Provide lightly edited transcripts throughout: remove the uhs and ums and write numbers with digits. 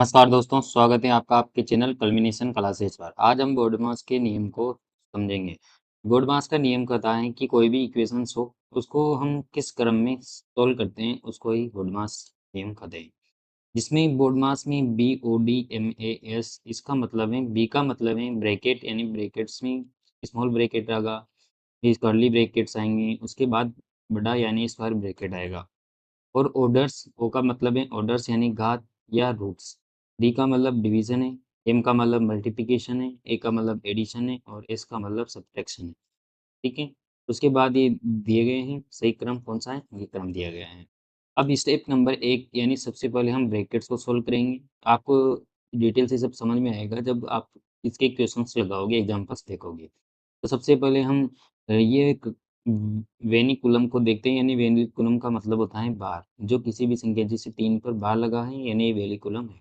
नमस्कार दोस्तों, स्वागत है आपका आपके चैनल कल्मिनेशन क्लासेस पर। आज हम बोर्डमास के नियम को समझेंगे। बोर्डमास का नियम कहता है कि कोई भी इक्वेशंस हो, उसको हम किस क्रम में सोल्व करते हैं, उसको ही बोर्डमास नियम कहते हैं। जिसमें बोर्डमास में B O D M A S, इसका मतलब है बी का मतलब है ब्रैकेट, यानी ब्रैकेट्स में स्मॉल ब्रैकेट आएगा, फिर कर्ली ब्रैकेट्स आएंगे, उसके बाद बड़ा यानी स्क्वायर ब्रैकेट आएगा। और ऑर्डर्स, ओ का मतलब है ऑर्डर्स यानी घात या रूट्स। डी का मतलब डिवीजन है, एम का मतलब मल्टीप्लिकेशन है, ए का मतलब एडिशन है और एस का मतलब सब्ट्रैक्शन है। ठीक है। उसके बाद ये दिए गए हैं, सही क्रम कौन सा है, ये क्रम दिया गया है। अब स्टेप नंबर 1 यानी सबसे पहले हम ब्रैकेट्स को सोल्व करेंगे। आपको डिटेल से सब समझ में आएगा जब आप इसके क्वेश्चंस लगाओगे, एग्जांपल्स देखोगे। तो सबसे पहले हम ये एक वेनिकुलम को देखते हैं, यानी वेनिकुलम का मतलब होता है बार। जो किसी भी संख्या जैसे 3 पर बार लगा है, यानी ये वेनिकुलम है।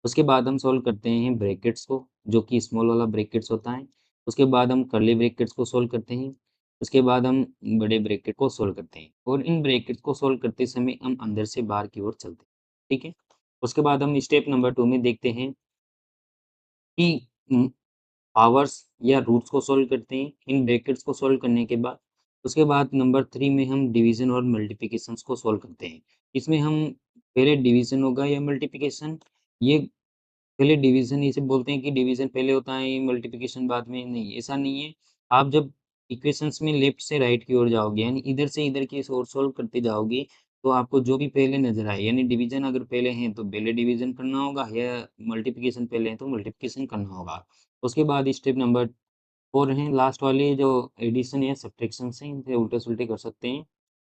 उसके बाद हम सोल्व करते हैं ब्रैकेट्स को, जो कि स्मॉल वाला ब्रैकेट्स होता है। उसके बाद हम कर्ली ब्रैकेट्स को सोल्व करते हैं। उसके बाद हम बड़े ब्रैकेट को सोल्व करते हैं और इन ब्रैकेट्स को सोल्व करते समय हम अंदर से बाहर की ओर चलते हैं। ठीक है। उसके बाद हम स्टेप नंबर 2 में देखते हैं कि पावर्स या रूट्स को सॉल्व करते हैं इन ब्रैकेट्स को सॉल्व करने के बाद। उसके बाद नंबर 3 में हम डिवीज़न और मल्टीप्लिकेशंस को सॉल्व करते हैं। इसमें हम पहले डिवीज़न होगा या मल्टीप्लिकेशन, ये पहले डिवीज़न इसे बोलते हैं कि डिवीज़न पहले होता है, मल्टीप्लिकेशन बाद में, नहीं, ऐसा नहीं है। आप जब इक्वेशंस में लेफ्ट से राइट की ओर जाओगे, यानी इधर से इधर की ओर सॉल्व करते जाओगे, तो आपको जो भी पहले नज़र आए, यानी डिवीज़न अगर पहले है तो पहले डिवीज़न करना होगा, या मल्टीप्लिकेशन पहले है तो मल्टीप्लिकेशन करना होगा। उसके बाद स्टेप नंबर 4 है लास्ट वाली, जो एडिशन या सब्ट्रैक्शन से इनसे उल्टे-सुल्टे कर सकते हैं,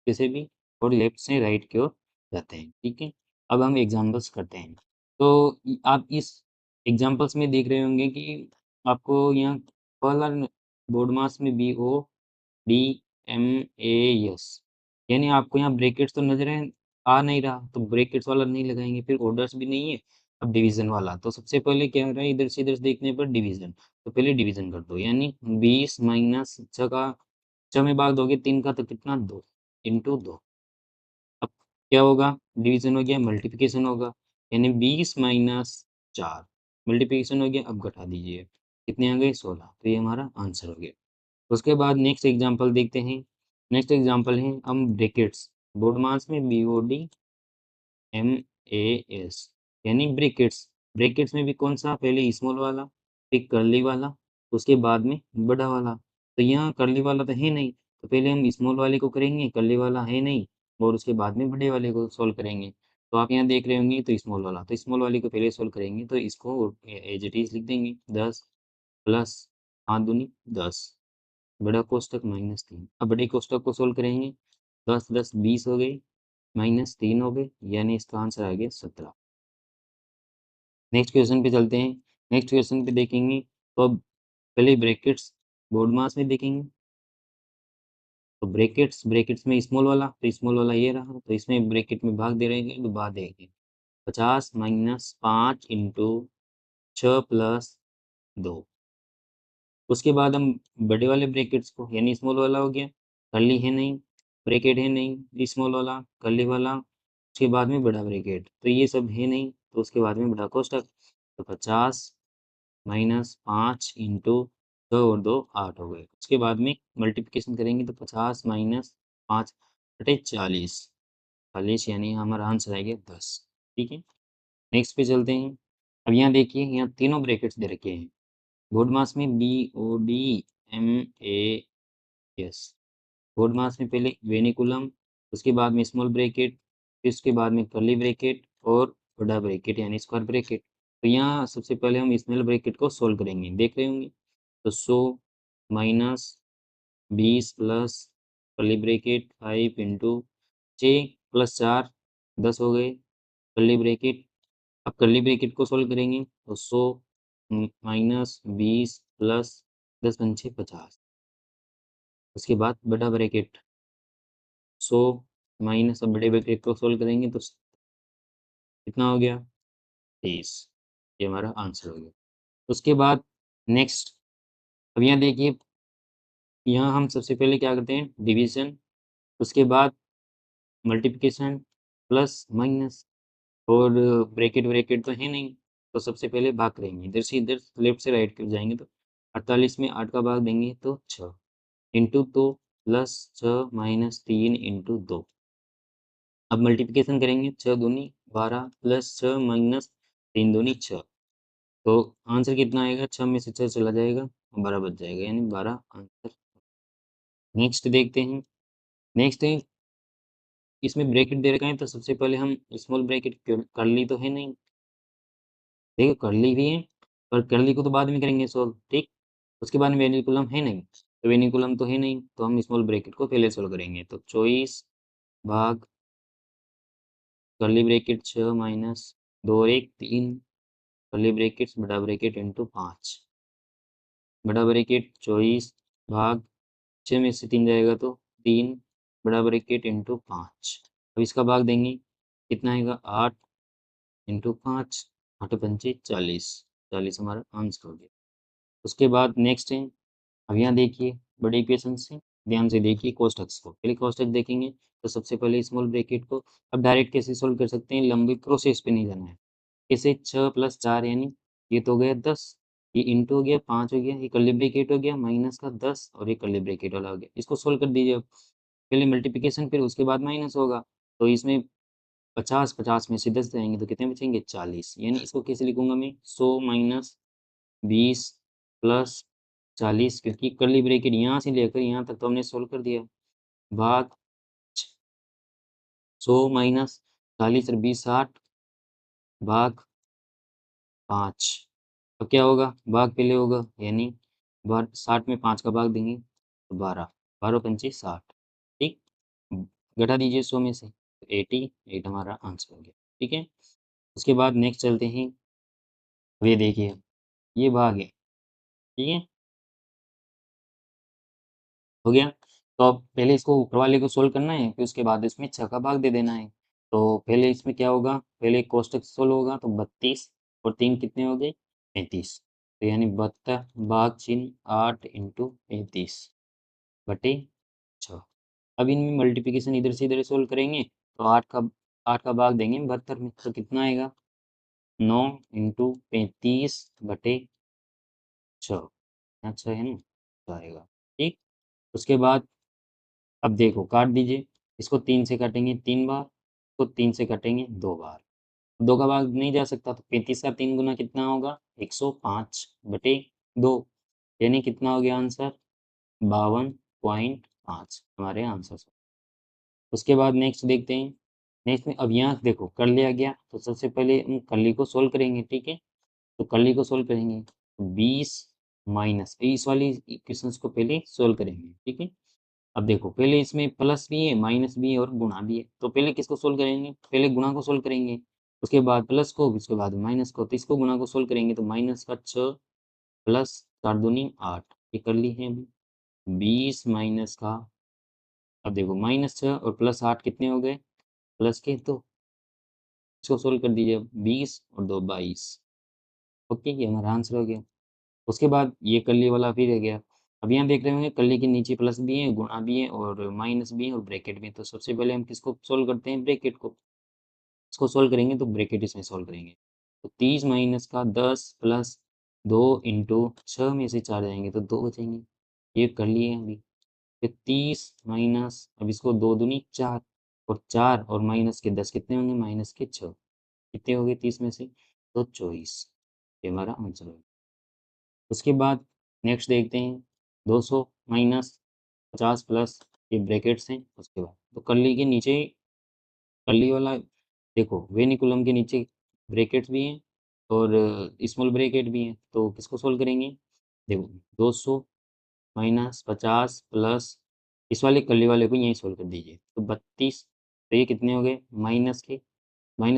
किसी भी, और लेफ्ट से राइट की ओर जाते हैं। ठीक है? अब हम एग्ज़ाम्पल्स करते हैं। तो आप इस एग्ज़ाम्पल्स में देख रहे होंगे कि आपको यहाँ पहला बोर्ड मास में BODMAS, यानी आपको यहाँ ब्रैकेट्स तो नज़र है आ नहीं रहा, तो ब्रैकेट्स वाला नहीं लगाएँगे, फिर ऑर्डर्स भी नहीं है, अब डिवीज़न वाला। तो सबसे पहले क्या हो रहा है, इधर से इधर देखने पर डिवीज़न, तो पहले डिवीज़न कर दो, यानी 20 माइनस 6 का 6 में भाग दोगे 3 का तो कितना, 2 इंटू 2। अब क्या होगा, डिवीज़न हो गया, मल्टीप्लिकेशन होगा, यानी 20 माइनस 4, मल्टीप्लिकेशन हो गया, अब घटा दीजिए, कितने आ गए, 16, तो ये हमारा आंसर हो गया। उसके बाद नेक्स्ट एग्ज़ाम्पल देखते हैं। नेक्स्ट एग्ज़ाम्पल है हम ब्रैकेट्स, बोर्ड मास में BODMAS, यानी ब्रैकेट्स। ब्रैकेट्स में भी कौन-सा, पहले स्मॉल वाला, फिर कर्ली वाला, उसके बाद में बड़ा वाला। तो यहाँ कर्ली वाला तो है नहीं, तो पहले हम स्मॉल वाले को करेंगे, कर्ली वाला है नहीं, और उसके बाद में बड़े वाले को सॉल्व करेंगे। तो आप यहाँ देख रहे होंगे तो स्मॉल वाला, तो स्मॉल वाले को पहले सॉल्व करेंगे, तो इसको एज़ इट इज़ लिख देंगे, 10 प्लस 5 दूनी 10, बड़ा कोष्ठक माइनस 3। अब बड़े कोष्ठक को सोल्व करेंगे, 10 10 20 हो गई, माइनस 3 हो गए, यानी इसका आंसर आ गया 17। नेक्स्ट क्वेश्चन पे चलते हैं। नेक्स्ट क्वेश्चन पे देखेंगे तो अब पहले ब्रैकेट्स, बोर्ड मास में देखेंगे, तो ब्रैकेट्स, ब्रैकेट्स में स्मॉल वाला, तो स्मॉल वाला ये रहा, तो इसमें ब्रैकेट में भाग दे रहे हैं तो भाग देंगे, 50 माइनस 5 इंटू 6 प्लस 2। उसके बाद हम बड़े वाले ब्रैकेट्स को, यानी स्मॉल वाला हो गया, कर्ली है नहीं, ब्रैकेट है नहीं, स्मॉल वाला, कर्ली वाला, उसके बाद में बड़ा ब्रैकेट, तो ये सब है नहीं, तो उसके बाद में बड़ा कोष्ठक, तो 50 माइनस 5 इंटू 2 और 2 8 हो गए। उसके बाद में मल्टीप्लिकेशन करेंगे तो 50 माइनस 5 बटे 40, 40 यानी हमारा आंसर आएगा 10। ठीक है। नेक्स्ट पे चलते हैं। अब यहाँ देखिए, यहाँ तीनों ब्रैकेट्स दे रखे हैं। बोर्ड मास में BODMAS, बोर्ड मास में पहले वेनिकुलम, उसके बाद में स्मॉल ब्रैकेट, फिर उसके बाद में कर्ली ब्रैकेट और बड़ा ब्रैकेट यानी स्क्वायर ब्रैकेट। तो यहाँ सबसे पहले हम स्मॉल ब्रैकेट को सोल्व करेंगे, देख रहे होंगे। तो 100 minus 20 plus curly bracket 5 into 6 plus 4 10 हो गए, कर्ली ब्रैकेट। अब कर्ली ब्रैकेट को सोल्व करेंगे तो 100 माइनस 20 प्लस 10 पंचे 50। उसके बाद बड़ा ब्रैकेट, 100 माइनस, अब बड़े ब्रैकेट को सोल्व करेंगे तो कितना हो गया, 30। ये हमारा आंसर हो गया। उसके बाद नेक्स्ट, अब यहाँ देखिए, यहाँ हम सबसे पहले क्या करते हैं, डिवीजन, उसके बाद मल्टीप्लिकेशन, प्लस माइनस, और ब्रैकेट तो है नहीं, तो सबसे पहले भाग करेंगे। इधर से इधर लेफ्ट से राइट की जाएँगे तो 48 में 8 का भाग देंगे तो 6 इंटू 2 प्लस 6 माइनस 3 इंटू 2। अब मल्टीप्लिकेशन करेंगे 6 दूनी 12 प्लस 6 माइनस 3 दूनी 6। तो आंसर कितना आएगा? 6 में से 6 चला जाएगा, 12 बच जाएगा, यानी 12 आंसर। नेक्स्ट देखते हैं। नेक्स्ट है, इसमें ब्रैकेट दे रखा है तो सबसे पहले हम स्मॉल ब्रैकेट कर्ली तो है नहीं, देखो कर्ली भी है, पर कर्ली को तो बाद में करेंगे सोल्व, ठीक। उसके बाद में वेनिकुलम है नहीं, तो वेनिकुलम तो है नहीं, तो हम स्मॉल ब्रैकेट को पहले सोल्व करेंगे। तो 24 भाग कर्ली ब्रैकेट 6 माइनस 2 और 1 3 कर्ली ब्रैकेट्स बड़ा ब्रैकेट इंटू 5 बड़ा ब्रैकेट 24 भाग 6 में से 3 जाएगा तो 3 बड़ा ब्रैकेट इंटू 5। अब इसका भाग देंगे, कितना आएगा? 8 इंटू 5, 8 पंचे 40, 40 हमारा आंसर हो गया। उसके बाद नेक्स्ट है, अब यहाँ देखिए बड़े इक्वेशन से ध्यान से देखिए कोष्ठक को। पहले कोष्ठक देखेंगे तो सबसे पहले स्मॉल ब्रैकेट को अब डायरेक्ट कैसे सोल्व कर सकते हैं, लंबी प्रोसेस पे नहीं जाना है। कैसे? 6 प्लस 4 यानी ये तो हो गया 10, ये इंटू हो गया 5 हो गया, ये कर्ली ब्रैकेट हो गया माइनस का 10 और ये कर्ली ब्रैकेट वाला हो गया। इसको सोल्व कर दीजिए अब। पहले मल्टीप्लिकेशन फिर उसके बाद माइनस होगा, तो इसमें 50 50 में से 10 जाएँगे तो कितने बचेंगे? 40। यानी इसको कैसे लिखूँगा मैं? 100 माइनस 20 प्लस 40, क्योंकि कर्ली ब्रैकेट यहाँ से लेकर यहाँ तक तो हमने सोल्व कर दिया। भाग 100 माइनस 40 और 20 60 भाग 5। अब क्या होगा? भाग पहले होगा, यानी 60 में 5 का भाग देंगे तो 12, 12 पंचे 60, ठीक। घटा दीजिए 100 में से, तो 88 हमारा आंसर हो गया, ठीक है। उसके बाद नेक्स्ट चलते हैं। अब ये देखिए, ये भाग है, ठीक है, हो गया। तो अब पहले इसको ऊपर वाले को सोल्व करना है, फिर उसके बाद इसमें 6 का भाग दे देना है। तो पहले इसमें क्या होगा? पहले कोष्ठक सोल्व होगा तो 32 और 3 कितने हो गए? 35। तो यानी 72 भाग चिन्ह 8 इंटू 35 बटे 6। अब इनमें मल्टीप्लिकेशन इधर से इधर सोल्व करेंगे तो 8 का भाग देंगे 72 में, तो कितना आएगा? 9 इंटू 35 बटे 6। अच्छा है ना? तो आएगा, ठीक। उसके बाद अब देखो काट दीजिए, इसको 3 से काटेंगे 3 बार, तो 3 से काटेंगे 2 बार। 2 का भाग नहीं जा सकता तो 35 का 3 गुना कितना होगा? 105 बटे 2, यानी कितना हो गया आंसर? 52.5 हमारे आंसर से। उसके बाद नेक्स्ट देखते हैं। नेक्स्ट में अब यहाँ देखो कर लिया गया, तो सबसे पहले हम कर्ली को सोल्व करेंगे, ठीक है। तो कर्ली को सोल्व करेंगे, 20 माइनस 20 वाली इक्वेशंस को पहले सोल्व करेंगे, ठीक है। अब देखो पहले इसमें प्लस भी है, माइनस भी है और गुणा भी है, तो पहले किसको सोल्व करेंगे? पहले गुणा को सोल्व करेंगे, उसके बाद प्लस को, उसके बाद माइनस को। तो इसको गुणा को सोल्व करेंगे तो माइनस का 6 प्लस 4 दूनी 8, ये कर ली है अभी। 20 माइनस का, अब देखो माइनस 6 और प्लस 8 कितने हो गए? प्लस के, तो इसको सोल्व कर दीजिए अब। 20 और 2 22। ओके, ये हमारा आंसर हो गया। उसके बाद ये कली वाला फिर रह गया। अब यहाँ देख रहे होंगे कली के नीचे प्लस भी है, गुणा भी है और माइनस भी है और ब्रैकेट भी है। तो सबसे पहले हम किसको सोल्व करते हैं? ब्रैकेट को। इसको सोल्व करेंगे तो ब्रैकेट इसमें सोल्व करेंगे। तो 30 माइनस का 10 प्लस 2 इंटू 6 में से 4 जाएँगे तो 2 बचेंगे। ये कर लिए अभी। फिर 30 माइनस, अब इसको 2 दूनी 4 और 4 और माइनस के 10 कितने होंगे? माइनस के 6। कितने हो गए 30 में से? तो 24। ये हमारा आंसर होगा। उसके बाद नेक्स्ट देखते हैं, 200 माइनस 50 प्लस, ये ब्रैकेट्स हैं। उसके बाद तो कर्ली के नीचे, कर्ली वाला देखो वेनिकुलम के नीचे ब्रैकेट्स भी हैं और स्मॉल ब्रैकेट भी हैं, तो किसको सोल्व करेंगे? देखो 200 माइनस 50 प्लस, इस वाले कर्ली वाले को यहीं सोल्व कर दीजिए तो 32। तो ये कितने हो गए? माइनस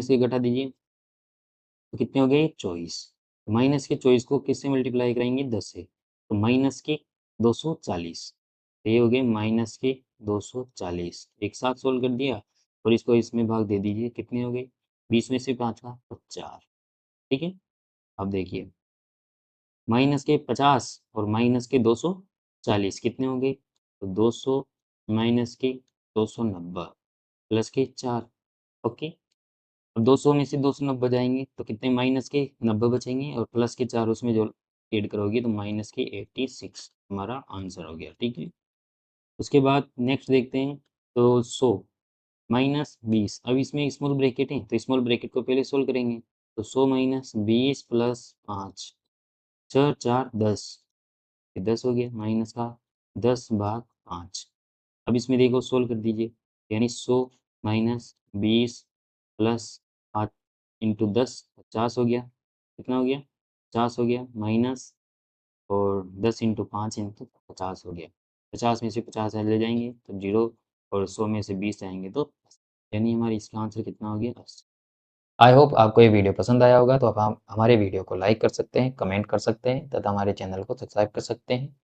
के घटा दीजिए तो कितने हो गए? 24। माइनस के 24 को किससे मल्टीप्लाई कराएंगे? 10 से, तो माइनस के 240। तो ये हो गए माइनस के 240, एक साथ सोल्व कर दिया और इसको इसमें भाग दे दीजिए, कितने हो गए? 20 में से 5 का तो 4, ठीक है। अब देखिए माइनस के 50 और माइनस के 240 कितने हो गए? तो 200 माइनस के 290 प्लस के 4, ओके। अब 200 में से 290 जाएंगे तो कितने माइनस के 90 बचेंगे और प्लस के 4 उसमें जो ऐड करोगे तो माइनस के 86 हमारा आंसर हो गया। ठीक है, उसके बाद नेक्स्ट देखते हैं। तो 100 माइनस 20, अब इसमें स्मॉल ब्रैकेट है तो स्मॉल ब्रैकेट को पहले सोल्व करेंगे। तो 100 माइनस 20 प्लस 5, 4 4 10, ये 10 हो गया माइनस का 10/5। अब इसमें देखो सोल्व कर दीजिए, यानी 100 माइनस 20 प्लस 8 इंटू 10 50 हो गया। कितना हो गया? 50 हो गया माइनस, और 10 इंटू 5 इंटू 50 हो गया। 50 में से 50 ले जाएंगे तो 0, और 100 में से 20 जाएंगे तो, यानी हमारे इसका आंसर कितना हो गया? 80। आई होप आपको ये वीडियो पसंद आया होगा। तो आप हमारे वीडियो को लाइक कर सकते हैं, कमेंट कर सकते हैं तथा हमारे चैनल को सब्सक्राइब कर सकते हैं।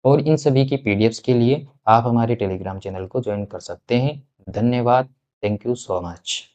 और इन सभी की पीडीएफ्स के लिए आप हमारे टेलीग्राम चैनल को ज्वाइन कर सकते हैं। धन्यवाद। Thank you so much.